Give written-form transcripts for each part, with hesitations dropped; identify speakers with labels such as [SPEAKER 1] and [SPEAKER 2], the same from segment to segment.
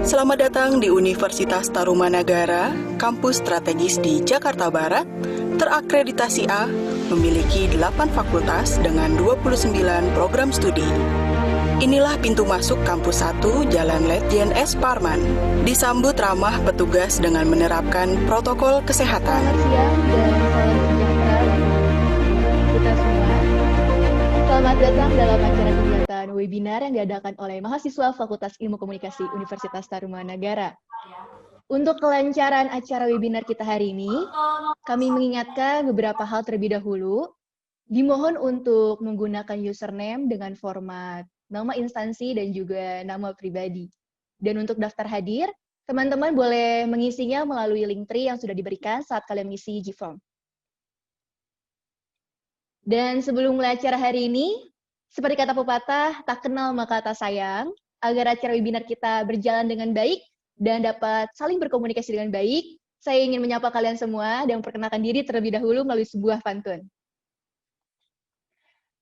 [SPEAKER 1] Selamat datang di Universitas Tarumanagara, kampus strategis di Jakarta Barat, terakreditasi A, memiliki 8 fakultas dengan 29 program studi. Inilah pintu masuk kampus 1 Jalan Letjen S. Parman. Disambut ramah petugas dengan menerapkan protokol kesehatan.
[SPEAKER 2] Selamat siang dan salam sejahtera untuk kita semua. Selamat datang dalam acara kegiatan webinar yang diadakan oleh mahasiswa Fakultas Ilmu Komunikasi Universitas Tarumanagara. Untuk kelancaran acara webinar kita hari ini, kami mengingatkan beberapa hal terlebih dahulu. Dimohon untuk menggunakan username dengan format nama instansi dan juga nama pribadi. Dan untuk daftar hadir, teman-teman boleh mengisinya melalui link tree yang sudah diberikan saat kalian mengisi G-Form. Dan sebelum mulai acara hari ini, seperti kata pepatah, tak kenal maka tak sayang, agar acara webinar kita berjalan dengan baik dan dapat saling berkomunikasi dengan baik, saya ingin menyapa kalian semua dan memperkenalkan diri terlebih dahulu melalui sebuah pantun.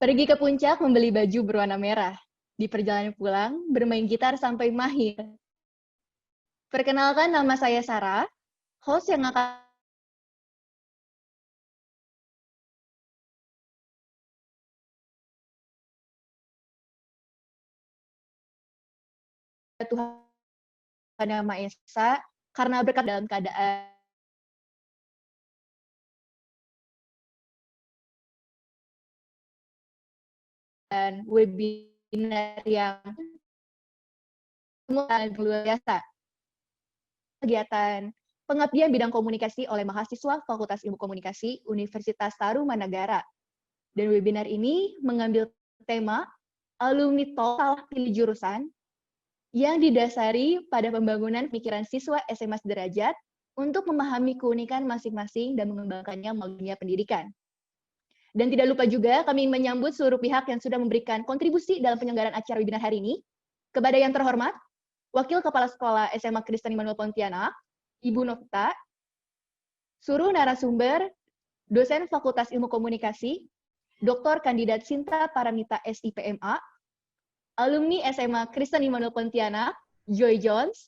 [SPEAKER 2] Pergi ke puncak membeli baju berwarna merah, di perjalanan pulang bermain gitar sampai mahir. Perkenalkan, nama saya Sarah, host yang akan Tuhan Yang Maha Esa, karena berkat dalam keadaan webinar yang luar biasa. Kegiatan pengabdian bidang komunikasi oleh mahasiswa Fakultas Ilmu Komunikasi Universitas Tarumanagara. Dan webinar ini mengambil tema alumni total pilih jurusan yang didasari pada pembangunan pikiran siswa SMA sederajat untuk memahami keunikan masing-masing dan mengembangkannya melalui dunia pendidikan. Dan tidak lupa juga kami menyambut seluruh pihak yang sudah memberikan kontribusi dalam penyelenggaraan acara webinar hari ini. Kepada yang terhormat, Wakil Kepala Sekolah SMA Kristen Immanuel Pontianak, Ibu Novita, seluruh narasumber, dosen Fakultas Ilmu Komunikasi, Dr. Kandidat Sinta Paramita SIPMA, alumni SMA Kristen Immanuel Pontianak, Joy Jones,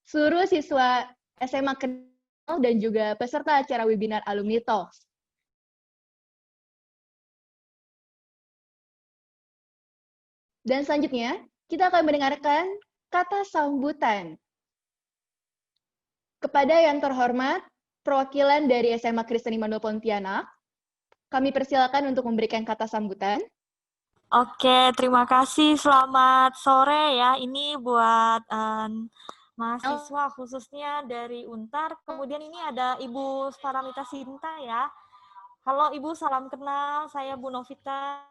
[SPEAKER 2] seluruh siswa SMA Kristen dan juga peserta acara webinar Alumni Talks. Dan selanjutnya, kita akan mendengarkan kata sambutan. Kepada yang terhormat, perwakilan dari SMA Kristen Immanuel Pontianak, kami persilakan untuk memberikan kata sambutan.
[SPEAKER 3] Oke, terima kasih. Selamat sore ya. Ini buat mahasiswa khususnya dari Untar. Kemudian ini ada Ibu Paramita Sinta ya. Halo Ibu, salam kenal. Saya Bu Novita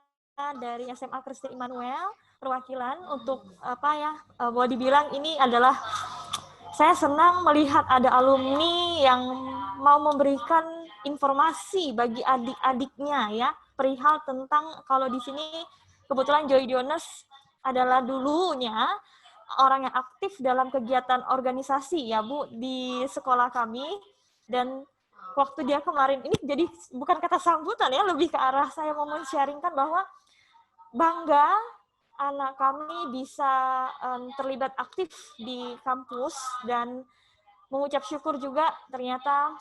[SPEAKER 3] dari SMA Kristen Immanuel. Perwakilan untuk boleh dibilang ini adalah saya senang melihat ada alumni yang mau memberikan informasi bagi adik-adiknya ya, perihal tentang kalau di sini kebetulan Joy Jones adalah dulunya orang yang aktif dalam kegiatan organisasi ya Bu di sekolah kami, dan waktu dia kemarin ini jadi bukan kata sambutan ya, lebih ke arah saya mau men-sharingkan bahwa bangga anak kami bisa terlibat aktif di kampus dan mengucap syukur juga ternyata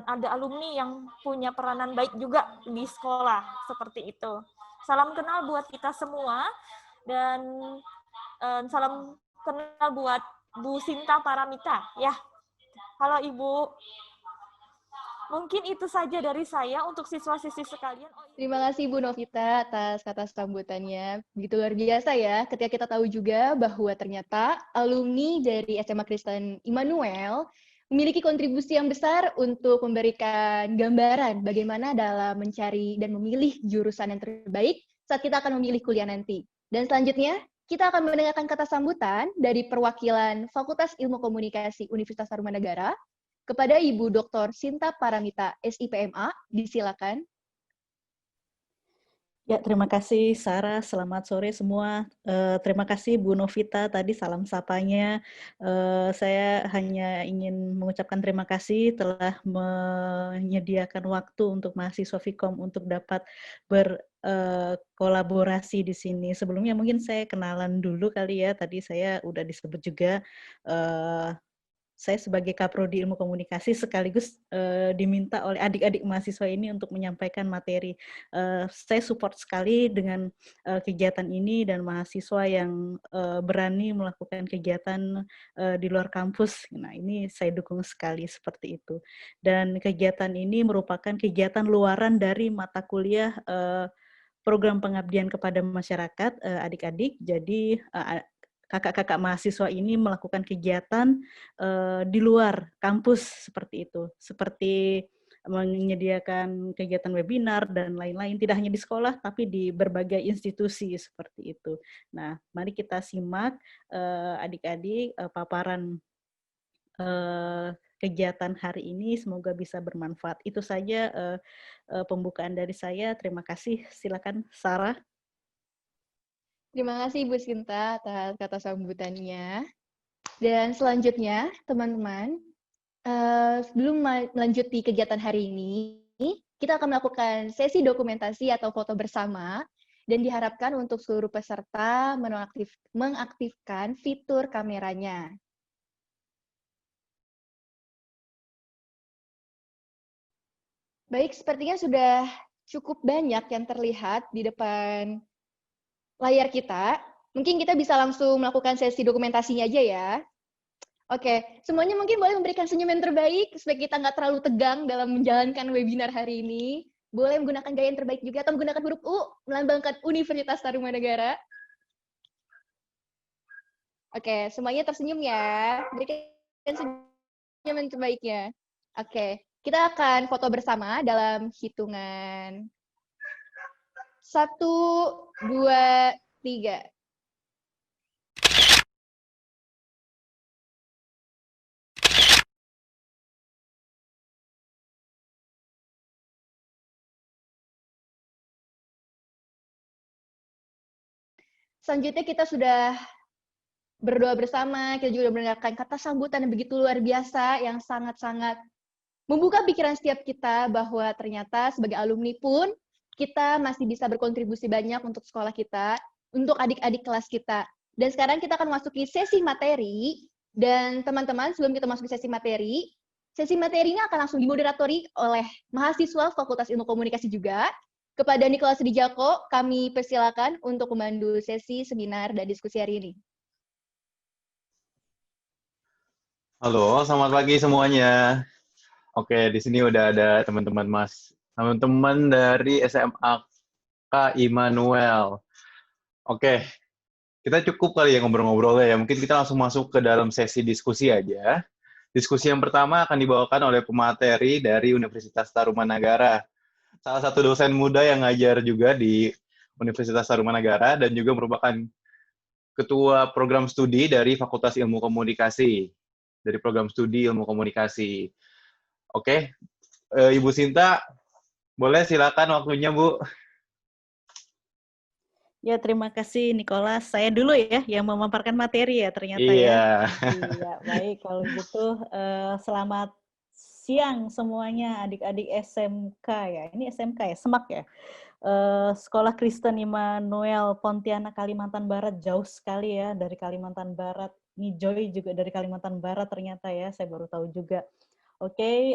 [SPEAKER 3] ada alumni yang punya peranan baik juga di sekolah seperti itu. Salam kenal buat kita semua dan salam kenal buat Bu Sinta Paramita ya. Halo Ibu. Mungkin itu saja dari saya untuk siswa-siswi sekalian.
[SPEAKER 2] Terima kasih Bu Novita atas kata sambutannya. Begitu luar biasa ya, ketika kita tahu juga bahwa ternyata alumni dari SMA Kristen Immanuel memiliki kontribusi yang besar untuk memberikan gambaran bagaimana dalam mencari dan memilih jurusan yang terbaik saat kita akan memilih kuliah nanti. Dan selanjutnya, kita akan mendengarkan kata sambutan dari perwakilan Fakultas Ilmu Komunikasi Universitas Tarumanagara kepada Ibu Dr. Sinta Paramita SIPMA, disilakan.
[SPEAKER 4] Ya, terima kasih Sarah. Selamat sore semua. Terima kasih Bu Novita tadi salam sapanya. Saya hanya ingin mengucapkan terima kasih telah menyediakan waktu untuk mahasiswa Vkom untuk dapat berkolaborasi di sini. Sebelumnya mungkin saya kenalan dulu kali ya. Tadi saya udah disebut juga. Saya sebagai Kaprodi Ilmu Komunikasi sekaligus diminta oleh adik-adik mahasiswa ini untuk menyampaikan materi. Saya support sekali dengan kegiatan ini dan mahasiswa yang berani melakukan kegiatan di luar kampus. Nah, ini saya dukung sekali seperti itu. Dan kegiatan ini merupakan kegiatan luaran dari mata kuliah program pengabdian kepada masyarakat adik-adik. Jadi kakak-kakak mahasiswa ini melakukan kegiatan di luar kampus seperti itu, seperti menyediakan kegiatan webinar dan lain-lain, tidak hanya di sekolah tapi di berbagai institusi seperti itu. Nah, mari kita simak adik-adik paparan kegiatan hari ini, semoga bisa bermanfaat. Itu saja pembukaan dari saya. Terima kasih. Silakan Sarah.
[SPEAKER 2] Terima kasih Ibu Sinta atas kata sambutannya. Dan selanjutnya, teman-teman, sebelum melanjuti kegiatan hari ini, kita akan melakukan sesi dokumentasi atau foto bersama, dan diharapkan untuk seluruh peserta mengaktifkan fitur kameranya. Baik, sepertinya sudah cukup banyak yang terlihat di depan layar kita. Mungkin kita bisa langsung melakukan sesi dokumentasinya aja ya. Oke, semuanya mungkin boleh memberikan senyum yang terbaik supaya kita nggak terlalu tegang dalam menjalankan webinar hari ini. Boleh menggunakan gaya yang terbaik juga atau menggunakan huruf U melambangkan Universitas Tarumanagara. Oke, semuanya tersenyum ya. Berikan senyum yang terbaiknya. Oke, kita akan foto bersama dalam hitungan 1, 2, 3. Selanjutnya kita sudah berdoa bersama, kita juga mendengarkan kata sambutan yang begitu luar biasa, yang sangat-sangat membuka pikiran setiap kita bahwa ternyata sebagai alumni pun, kita masih bisa berkontribusi banyak untuk sekolah kita, untuk adik-adik kelas kita. Dan sekarang kita akan masuki sesi materi, dan teman-teman sebelum kita masuk ke sesi materi ini akan langsung dimoderatori oleh mahasiswa Fakultas Ilmu Komunikasi juga. Kepada Nicholas Dijako, kami persilakan untuk memandu sesi seminar dan diskusi hari ini.
[SPEAKER 5] Halo, selamat pagi semuanya. Oke, di sini udah ada teman-teman dari SMA K Immanuel. Oke, kita cukup kali ya ngobrol-ngobrolnya ya. Mungkin kita langsung masuk ke dalam sesi diskusi aja. Diskusi yang pertama akan dibawakan oleh pemateri dari Universitas Tarumanagara. Salah satu dosen muda yang ngajar juga di Universitas Tarumanagara dan juga merupakan ketua program studi dari Fakultas Ilmu Komunikasi. Dari program studi Ilmu Komunikasi. Oke, Ibu Sinta, boleh silakan waktunya, Bu.
[SPEAKER 4] Ya, terima kasih Nicholas. Saya dulu ya yang memaparkan materi ya ternyata ya.
[SPEAKER 5] Iya.
[SPEAKER 4] Iya, baik kalau gitu selamat siang semuanya adik-adik SMK ya. Ini SMK ya, Semak ya. Sekolah Kristen Immanuel Pontianak Kalimantan Barat, jauh sekali ya dari Kalimantan Barat. Ini Joy juga dari Kalimantan Barat ternyata ya, saya baru tahu juga. Oke,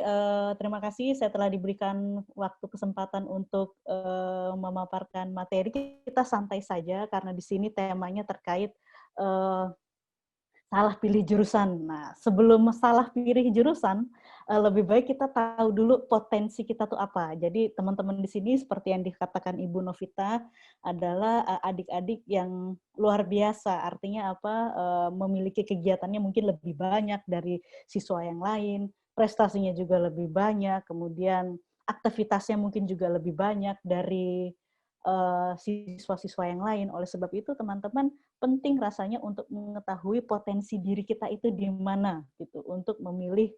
[SPEAKER 4] terima kasih saya telah diberikan waktu kesempatan untuk memaparkan materi. Kita santai saja karena di sini temanya terkait salah pilih jurusan. Nah, sebelum salah pilih jurusan, lebih baik kita tahu dulu potensi kita tuh apa. Jadi teman-teman di sini seperti yang dikatakan Ibu Novita adalah adik-adik yang luar biasa. Artinya apa? Memiliki kegiatannya mungkin lebih banyak dari siswa yang lain, prestasinya juga lebih banyak, kemudian aktivitasnya mungkin juga lebih banyak dari siswa-siswa yang lain. Oleh sebab itu, teman-teman penting rasanya untuk mengetahui potensi diri kita itu di mana, gitu, untuk memilih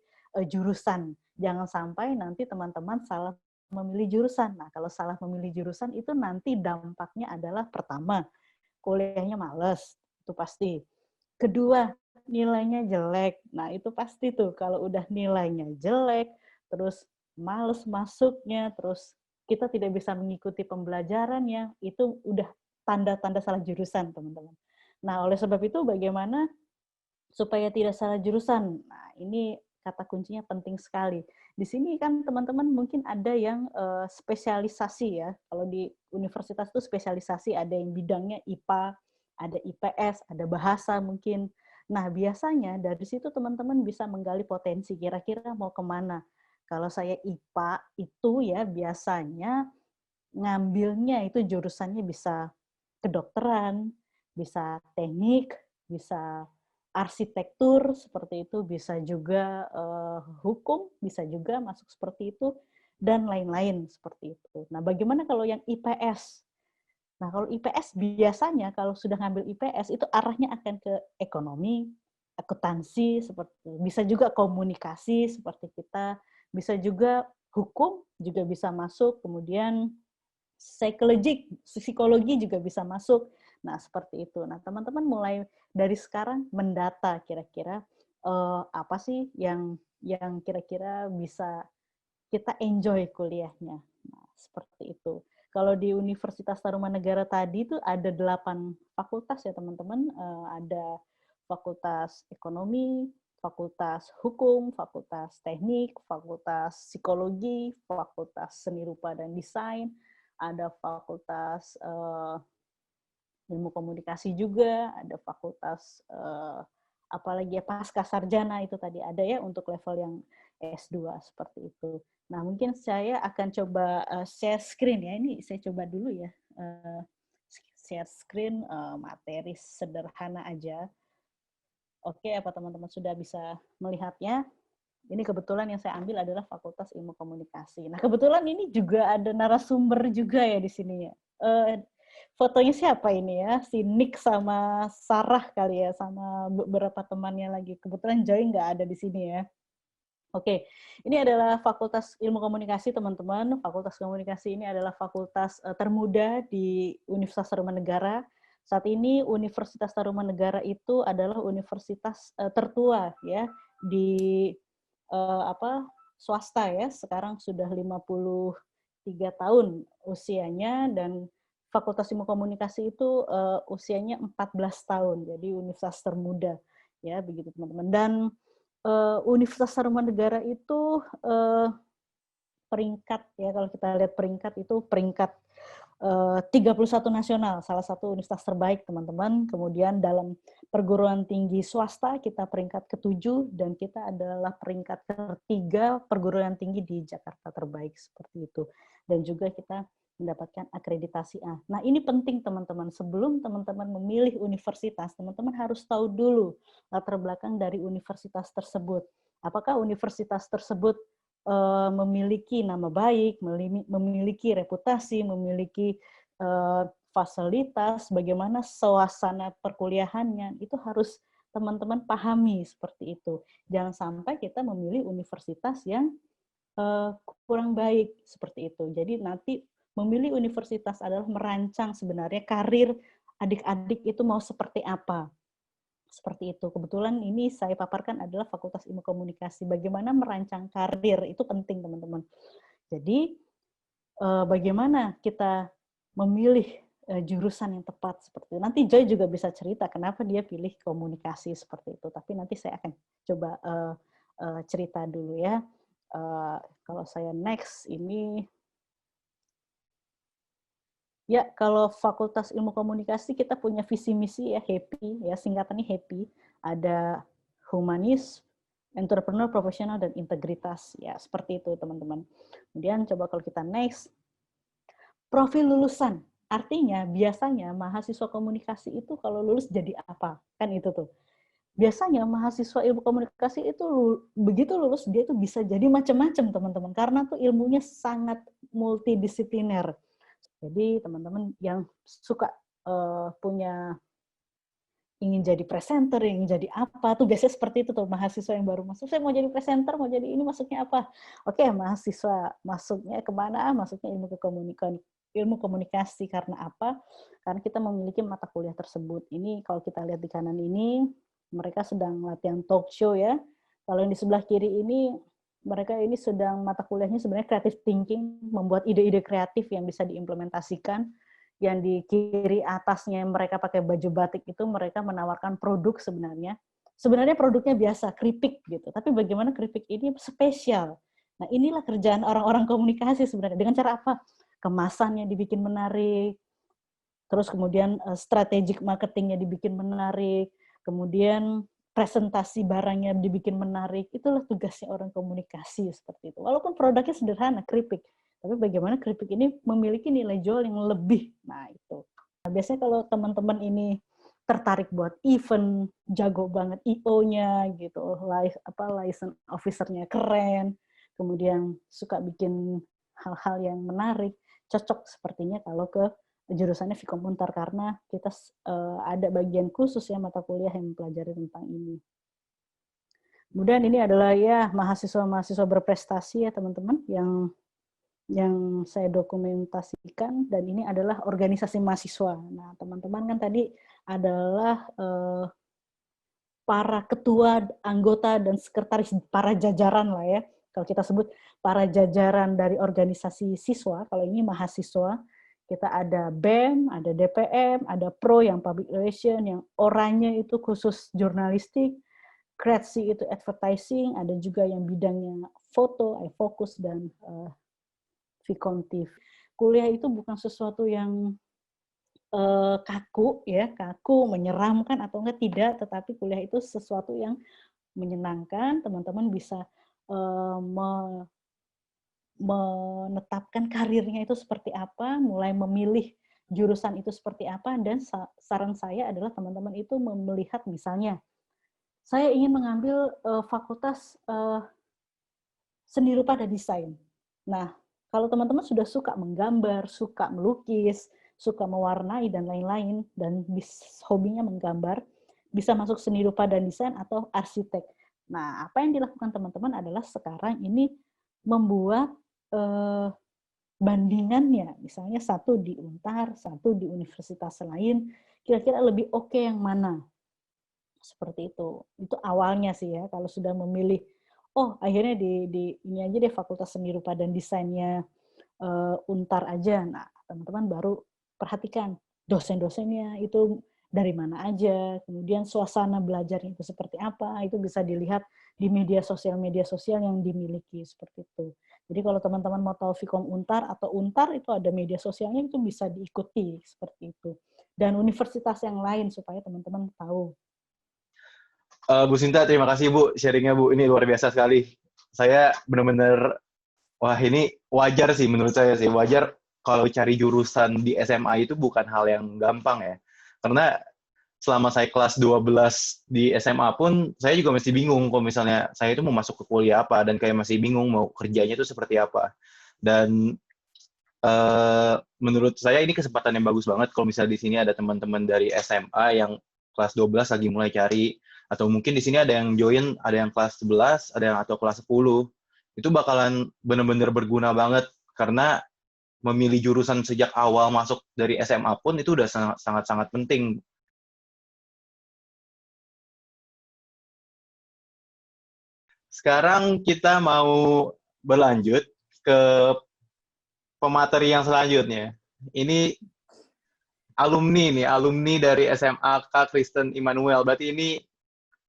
[SPEAKER 4] jurusan. Jangan sampai nanti teman-teman salah memilih jurusan. Nah, kalau salah memilih jurusan itu nanti dampaknya adalah pertama, kuliahnya males, itu pasti. Kedua, nilainya jelek. Nah, itu pasti tuh kalau udah nilainya jelek, terus males masuknya, terus kita tidak bisa mengikuti pembelajarannya, itu udah tanda-tanda salah jurusan, teman-teman. Nah, oleh sebab itu bagaimana supaya tidak salah jurusan? Nah, ini kata kuncinya penting sekali. Di sini kan teman-teman mungkin ada yang spesialisasi ya. Kalau di universitas itu spesialisasi, ada yang bidangnya IPA, ada IPS, ada bahasa mungkin. Nah, biasanya dari situ teman-teman bisa menggali potensi, kira-kira mau kemana. Kalau saya IPA itu ya biasanya ngambilnya itu jurusannya bisa kedokteran, bisa teknik, bisa arsitektur seperti itu, bisa juga hukum, bisa juga masuk seperti itu, dan lain-lain seperti itu. Nah, bagaimana kalau yang IPS? Nah, kalau IPS biasanya kalau sudah ngambil IPS itu arahnya akan ke ekonomi, akuntansi, seperti itu. Bisa juga komunikasi seperti kita, bisa juga hukum juga bisa masuk, kemudian psikologi juga bisa masuk. Nah, seperti itu. Nah, teman-teman mulai dari sekarang mendata kira-kira apa sih yang kira-kira bisa kita enjoy kuliahnya. Nah, seperti itu. Kalau di Universitas Tarumanegara tadi itu ada 8 fakultas ya teman-teman. Ada fakultas ekonomi, fakultas hukum, fakultas teknik, fakultas psikologi, fakultas seni rupa dan desain, ada fakultas ilmu komunikasi juga, ada fakultas apalagi ya pasca sarjana itu tadi ada ya untuk level yang S2 seperti itu. Nah, mungkin saya akan coba share screen ya. Ini saya coba dulu ya. Share screen materi sederhana aja. Oke, apa teman-teman sudah bisa melihatnya? Ini kebetulan yang saya ambil adalah Fakultas Ilmu Komunikasi. Nah, kebetulan ini juga ada narasumber juga ya di sini ya. Fotonya siapa ini ya? Si Nick sama Sarah kali ya, sama beberapa temannya lagi. Kebetulan Joy nggak ada di sini ya. Oke, ini adalah Fakultas Ilmu Komunikasi, teman-teman. Fakultas Komunikasi ini adalah fakultas termuda di Universitas Tarumanegara. Saat ini Universitas Tarumanegara itu adalah universitas tertua ya di swasta ya. Sekarang sudah 53 tahun usianya, dan Fakultas Ilmu Komunikasi itu usianya 14 tahun. Jadi universitas termuda ya, begitu teman-teman. Dan Universitas Tarumanegara itu peringkat ya, kalau kita lihat peringkat itu peringkat 31 nasional, salah satu universitas terbaik teman-teman. Kemudian dalam perguruan tinggi swasta kita peringkat ke-7, dan kita adalah peringkat ke-3 perguruan tinggi di Jakarta terbaik seperti itu. Dan juga kita mendapatkan akreditasi A. Nah, ini penting teman-teman. Sebelum teman-teman memilih universitas, teman-teman harus tahu dulu latar belakang dari universitas tersebut. Apakah universitas tersebut memiliki nama baik, memiliki reputasi, memiliki fasilitas, bagaimana suasana perkuliahannya, itu harus teman-teman pahami seperti itu. Jangan sampai kita memilih universitas yang kurang baik seperti itu. Jadi nanti memilih universitas adalah merancang sebenarnya karir adik-adik itu mau seperti apa. Seperti itu. Kebetulan ini saya paparkan adalah Fakultas Ilmu Komunikasi. Bagaimana merancang karir, itu penting teman-teman. Jadi bagaimana kita memilih jurusan yang tepat seperti itu. Nanti Joy juga bisa cerita kenapa dia pilih komunikasi seperti itu. Tapi nanti saya akan coba cerita dulu ya. Kalau saya next ini, ya, kalau Fakultas Ilmu Komunikasi kita punya visi misi ya, HAPPY ya, singkatannya HAPPY. Ada humanis, entrepreneur, profesional, dan integritas ya, seperti itu teman-teman. Kemudian coba kalau kita next, profil lulusan. Artinya biasanya mahasiswa komunikasi itu kalau lulus jadi apa? Kan itu tuh. Biasanya mahasiswa ilmu komunikasi itu begitu lulus dia tuh bisa jadi macam-macam teman-teman, karena tuh ilmunya sangat multidisipliner. Jadi teman-teman yang suka punya ingin jadi presenter, ingin jadi apa, tuh biasanya seperti itu tuh mahasiswa yang baru masuk, saya mau jadi presenter, mau jadi ini, masuknya apa? Oke, mahasiswa masuknya kemana? Masuknya ilmu komunikasi. Karena apa? Karena kita memiliki mata kuliah tersebut. Ini kalau kita lihat di kanan ini, mereka sedang latihan talk show ya. Kalau yang di sebelah kiri ini, mereka ini sedang mata kuliahnya sebenarnya creative thinking, membuat ide-ide kreatif yang bisa diimplementasikan. Yang di kiri atasnya mereka pakai baju batik itu mereka menawarkan produk sebenarnya. Sebenarnya produknya biasa, keripik gitu. Tapi bagaimana keripik ini spesial. Nah, inilah kerjaan orang-orang komunikasi sebenarnya. Dengan cara apa? Kemasannya dibikin menarik, terus kemudian strategic marketingnya dibikin menarik, kemudian presentasi barangnya dibikin menarik. Itulah tugasnya orang komunikasi seperti itu. Walaupun produknya sederhana, keripik. Tapi bagaimana keripik ini memiliki nilai jual yang lebih. Nah, itu. Nah, biasanya kalau teman-teman ini tertarik buat event, jago banget IO-nya gitu, license officer-nya keren, kemudian suka bikin hal-hal yang menarik, cocok sepertinya kalau ke jurusannya Vkom Untar, karena kita ada bagian khusus ya mata kuliah yang mempelajari tentang ini. Kemudian ini adalah ya mahasiswa-mahasiswa berprestasi ya teman-teman yang saya dokumentasikan, dan ini adalah organisasi mahasiswa. Nah, teman-teman kan tadi adalah para ketua, anggota, dan sekretaris, para jajaran lah ya. Kalau kita sebut para jajaran dari organisasi siswa, kalau ini mahasiswa, kita ada BEM, ada DPM, ada PRO yang public relation, yang oranye itu khusus jurnalistik, kreasi itu advertising, ada juga yang bidangnya foto, fokus, dan Vkontif. Kuliah itu bukan sesuatu yang kaku, menyeramkan atau enggak, tidak, tetapi kuliah itu sesuatu yang menyenangkan. Teman-teman bisa menetapkan karirnya itu seperti apa, mulai memilih jurusan itu seperti apa, dan saran saya adalah teman-teman itu melihat misalnya, saya ingin mengambil fakultas seni rupa dan desain. Nah, kalau teman-teman sudah suka menggambar, suka melukis, suka mewarnai, dan lain-lain, dan hobinya menggambar, bisa masuk seni rupa dan desain atau arsitek. Nah, apa yang dilakukan teman-teman adalah sekarang ini membuat bandingannya, misalnya satu di Untar, satu di universitas lain, kira-kira lebih oke yang mana? Seperti itu. Itu awalnya sih ya, kalau sudah memilih, oh akhirnya di ini aja deh fakultas seni rupa dan desainnya Untar aja. Nah, teman-teman baru perhatikan dosen-dosennya itu dari mana aja, kemudian suasana belajarnya itu seperti apa, itu bisa dilihat di media sosial yang dimiliki, seperti itu. Jadi kalau teman-teman mau tahu Vkom Untar atau Untar, itu ada media sosialnya, itu bisa diikuti, seperti itu. Dan universitas yang lain, supaya teman-teman tahu.
[SPEAKER 5] Bu Sinta, terima kasih Bu, sharingnya Bu, ini luar biasa sekali. Saya benar-benar, wah ini wajar sih menurut saya sih, wajar kalau cari jurusan di SMA itu bukan hal yang gampang ya. Karena selama saya kelas 12 di SMA pun, saya juga masih bingung kalau misalnya saya itu mau masuk ke kuliah apa, dan kayak masih bingung mau kerjanya itu seperti apa. Dan menurut saya ini kesempatan yang bagus banget kalau misalnya di sini ada teman-teman dari SMA yang kelas 12 lagi mulai cari, atau mungkin di sini ada yang join, ada yang kelas 11, ada yang atau kelas 10. Itu bakalan benar-benar berguna banget, karena memilih jurusan sejak awal masuk dari SMA pun itu udah sangat-sangat penting. Sekarang kita mau berlanjut ke pemateri yang selanjutnya. Ini alumni dari SMA Kak Kristen Immanuel. Berarti ini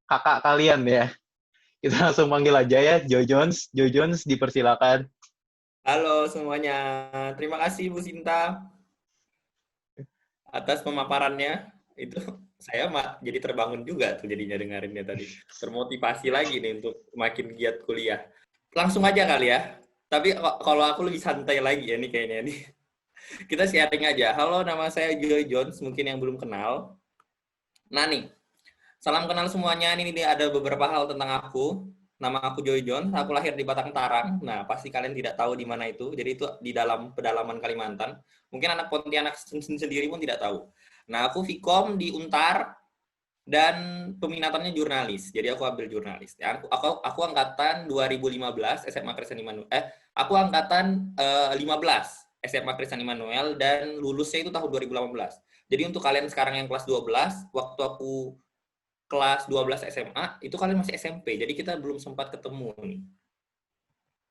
[SPEAKER 5] kakak kalian ya. Kita langsung panggil aja ya, Joy Jones. Joy Jones, dipersilakan.
[SPEAKER 6] Halo semuanya, terima kasih Bu Sinta atas pemaparannya. Itu saya jadi terbangun juga tuh jadinya dengerinnya tadi. Termotivasi lagi nih untuk makin giat kuliah. Langsung aja kali ya. Tapi kalau aku lebih santai lagi ya nih kayaknya nih. Kita sharing aja. Halo, nama saya Joy Jones, mungkin yang belum kenal. Nah nih, salam kenal semuanya. Ini ada beberapa hal tentang aku. Nama aku Joy Jones, aku lahir di Batang Tarang. Nah, pasti kalian tidak tahu di mana itu. Jadi itu di dalam pedalaman Kalimantan. Mungkin anak Pontianak sendiri pun tidak tahu. Nah, aku Vkom di Untar. dan peminatannya jurnalis. Jadi aku ambil jurnalis. Ya, aku angkatan 2015 SMA Kristen Immanuel. Aku angkatan 15 SMA Kristen Immanuel dan lulusnya itu tahun 2018. Jadi untuk kalian sekarang yang kelas 12, waktu aku kelas 12 SMA, itu kalian masih SMP. Jadi kita belum sempat ketemu nih.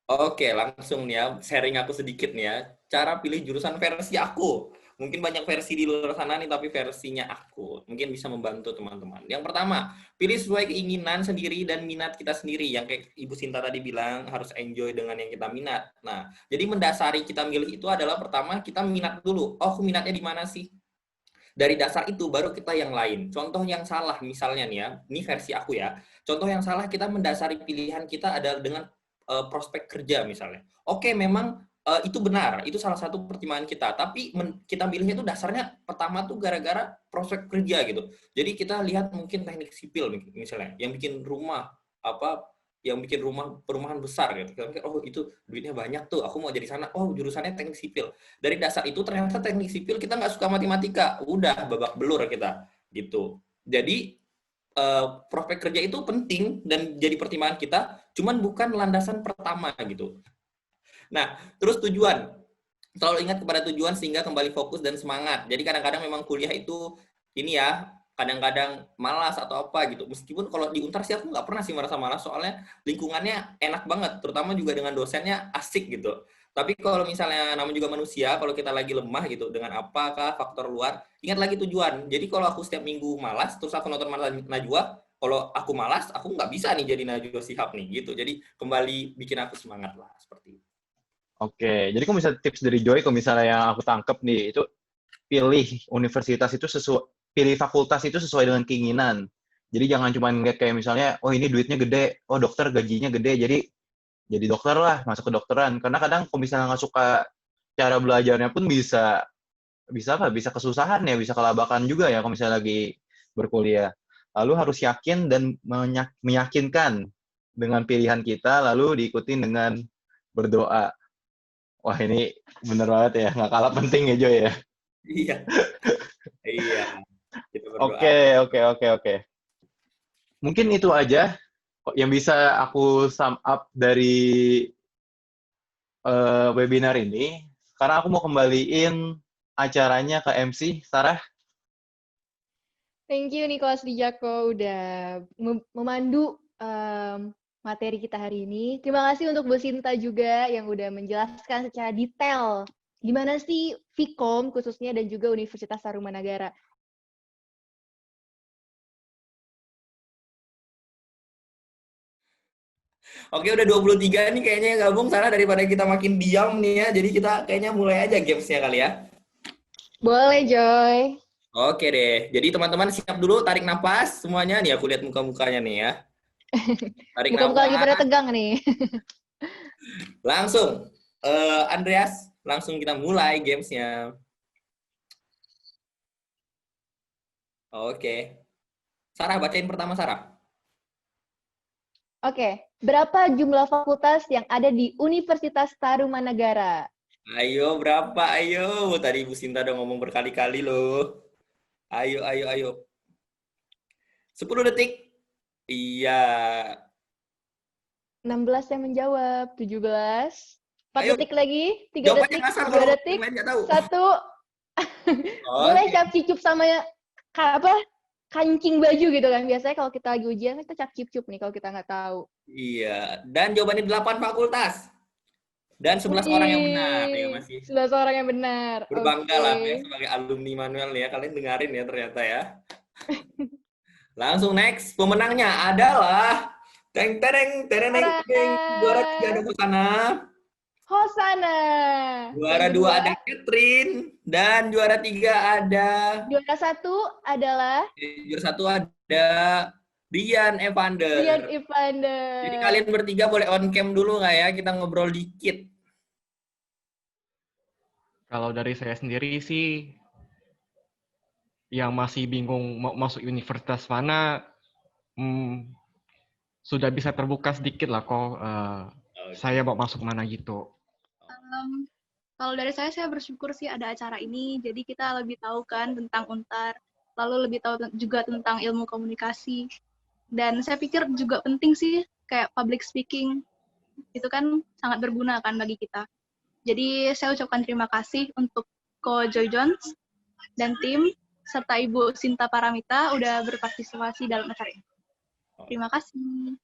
[SPEAKER 6] Oke, langsung nih ya, sharing aku sedikit nih ya. Cara pilih jurusan versi aku. Mungkin banyak versi di luar sana nih, tapi versinya aku. Mungkin bisa membantu teman-teman. Yang pertama, pilih sesuai keinginan sendiri dan minat kita sendiri. Yang kayak Ibu Sinta tadi bilang, harus enjoy dengan yang kita minat. Nah, jadi mendasari kita milih itu adalah pertama, kita minat dulu. Oh, aku minatnya di mana sih? Dari dasar itu, baru kita yang lain. Contoh yang salah, misalnya nih ya, ini versi aku ya. Contoh yang salah, kita mendasari pilihan kita adalah dengan prospek kerja misalnya. Oke, memang itu benar, itu salah satu pertimbangan kita. Tapi kita pilihnya itu dasarnya pertama tuh gara-gara prospek kerja gitu. Jadi kita lihat mungkin teknik sipil misalnya, yang bikin rumah perumahan besar gitu. Kita pikir, oh itu duitnya banyak tuh, aku mau jadi sana. Oh jurusannya teknik sipil. Dari dasar itu ternyata teknik sipil kita nggak suka matematika, udah babak belur kita gitu. Jadi prospek kerja itu penting dan jadi pertimbangan kita, cuman bukan landasan pertama gitu. Nah, terus tujuan. Selalu ingat kepada tujuan sehingga kembali fokus dan semangat. Jadi kadang-kadang memang kuliah itu ini ya, kadang-kadang malas atau apa gitu. Meskipun kalau di Untar sih aku nggak pernah sih merasa malas, soalnya lingkungannya enak banget, terutama juga dengan dosennya asik gitu. Tapi kalau misalnya namanya juga manusia, kalau kita lagi lemah gitu, dengan apakah faktor luar, ingat lagi tujuan. Jadi kalau aku setiap minggu malas, terus aku nonton Najwa, kalau aku malas, aku nggak bisa nih jadi Najwa Shihab nih gitu. Jadi kembali bikin aku semangat lah, seperti itu.
[SPEAKER 5] Oke, jadi kalau misalnya tips dari Joy, kalau misalnya yang aku tangkep nih, itu pilih universitas itu pilih fakultas itu sesuai dengan keinginan. Jadi jangan cuma ngeliat kayak misalnya, oh ini duitnya gede, oh dokter gajinya gede, jadi dokter lah, masuk ke dokteran. Karena kadang kalau misalnya nggak suka cara belajarnya pun bisa kesusahan ya, bisa kelabakan juga ya kalau misalnya lagi berkuliah. Lalu harus yakin dan meyakinkan dengan pilihan kita, lalu diikuti dengan berdoa. Wah ini bener banget ya, nggak kalah penting ya Joy ya.
[SPEAKER 6] Iya. Iya. Kita berdoa.
[SPEAKER 5] Oke. Mungkin itu aja yang bisa aku sum up dari webinar ini. Karena aku mau kembaliin acaranya ke MC, Sarah.
[SPEAKER 2] Thank you Nicholas Dijako udah memandu materi kita hari ini. Terima kasih untuk Bu Sinta juga yang udah menjelaskan secara detail gimana sih Vkom khususnya dan juga Universitas Tarumanagara.
[SPEAKER 6] Oke, udah 23 nih kayaknya yang gabung, Sarah, daripada kita makin diam nih ya. Jadi kita kayaknya mulai aja gamesnya kali ya.
[SPEAKER 2] Boleh, Joy.
[SPEAKER 6] Oke deh. Jadi teman-teman siap dulu, tarik nafas semuanya. Nih aku lihat muka-mukanya nih ya. Tarik
[SPEAKER 2] Muka-muka lagi
[SPEAKER 6] nafas.
[SPEAKER 2] pada tegang nih.
[SPEAKER 6] Langsung. Andreas, langsung kita mulai gamesnya. Oke. Sarah, bacain pertama, Sarah.
[SPEAKER 2] Oke. Berapa jumlah fakultas yang ada di Universitas Tarumanagara?
[SPEAKER 6] Ayo, berapa? Ayo. Tadi Bu Sinta udah ngomong berkali-kali loh. Ayo. 10 detik. Iya.
[SPEAKER 2] 16 yang menjawab. 17. 4
[SPEAKER 6] Ayo.
[SPEAKER 2] detik lagi. 3
[SPEAKER 6] Jawabannya
[SPEAKER 2] detik.
[SPEAKER 6] ngasal
[SPEAKER 2] 2
[SPEAKER 6] kalau
[SPEAKER 2] detik.
[SPEAKER 6] yang lain nggak tahu.
[SPEAKER 2] 1. Boleh
[SPEAKER 6] Oke.
[SPEAKER 2] cap cicup sama kancing baju gitu kan. Biasanya kalau kita lagi ujian, kita cap cicup nih kalau kita nggak tahu.
[SPEAKER 6] Iya. Dan jawabannya 8 fakultas. Dan 11 orang yang benar. Ya, masih
[SPEAKER 2] 11 orang yang benar.
[SPEAKER 6] berbangga lah ya,
[SPEAKER 2] Oke.
[SPEAKER 6] sebagai alumni Manuel nih ya. Kalian dengerin ya ternyata ya. Langsung next. Pemenangnya adalah tereng. Juara 3 ada Hosana.
[SPEAKER 2] Hosana.
[SPEAKER 6] Juara 2 ada Catherine. Dan juara 3 ada...
[SPEAKER 2] Juara 1 adalah...
[SPEAKER 6] Juara 1 ada Rian Evander.
[SPEAKER 2] Jadi
[SPEAKER 6] kalian bertiga boleh on cam dulu nggak ya? Kita ngobrol dikit.
[SPEAKER 7] Kalau dari saya sendiri sih, yang masih bingung mau masuk universitas mana, sudah bisa terbuka sedikit lah kok. Saya mau masuk mana gitu.
[SPEAKER 8] Kalau dari saya bersyukur sih ada acara ini, jadi kita lebih tahu kan tentang Untar. lalu lebih tahu juga tentang ilmu komunikasi. Dan saya pikir juga penting sih kayak public speaking, itu kan sangat berguna kan bagi kita. Jadi saya ucapkan terima kasih untuk Ko Joy Jones dan tim, serta Ibu Sinta Paramita udah berpartisipasi dalam acara ini. Terima kasih.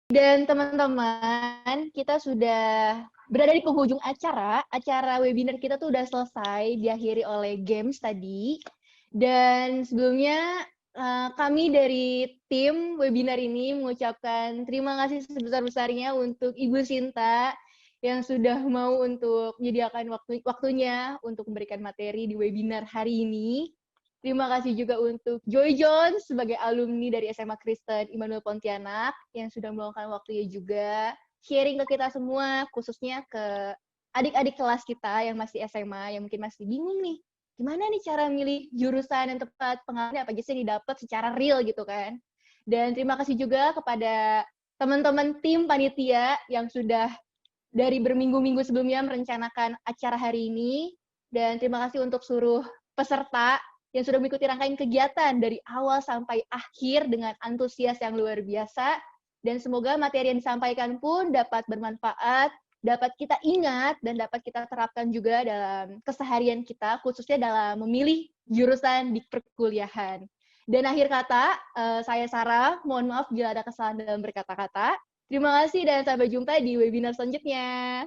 [SPEAKER 2] Dan teman-teman, kita sudah berada di penghujung acara. Acara webinar kita tuh udah selesai, diakhiri oleh games tadi. Dan sebelumnya, kami dari tim webinar ini mengucapkan terima kasih sebesar-besarnya untuk Ibu Sinta yang sudah mau untuk menyediakan waktunya untuk memberikan materi di webinar hari ini. Terima kasih juga untuk Joy Jones sebagai alumni dari SMA Kristen Immanuel Pontianak yang sudah meluangkan waktunya juga sharing ke kita semua, khususnya ke adik-adik kelas kita yang masih SMA, yang mungkin masih bingung nih, gimana nih cara milih jurusan yang tepat, pengalaman apa aja sih didapat secara real gitu kan. Dan terima kasih juga kepada teman-teman tim panitia yang sudah dari berminggu-minggu sebelumnya merencanakan acara hari ini. Dan terima kasih untuk seluruh peserta yang sudah mengikuti rangkaian kegiatan dari awal sampai akhir dengan antusias yang luar biasa. Dan semoga materi yang disampaikan pun dapat bermanfaat, dapat kita ingat, dan dapat kita terapkan juga dalam keseharian kita, khususnya dalam memilih jurusan di perkuliahan. Dan akhir kata, saya Sarah, mohon maaf bila ada kesalahan dalam berkata-kata. Terima kasih dan sampai jumpa di webinar selanjutnya.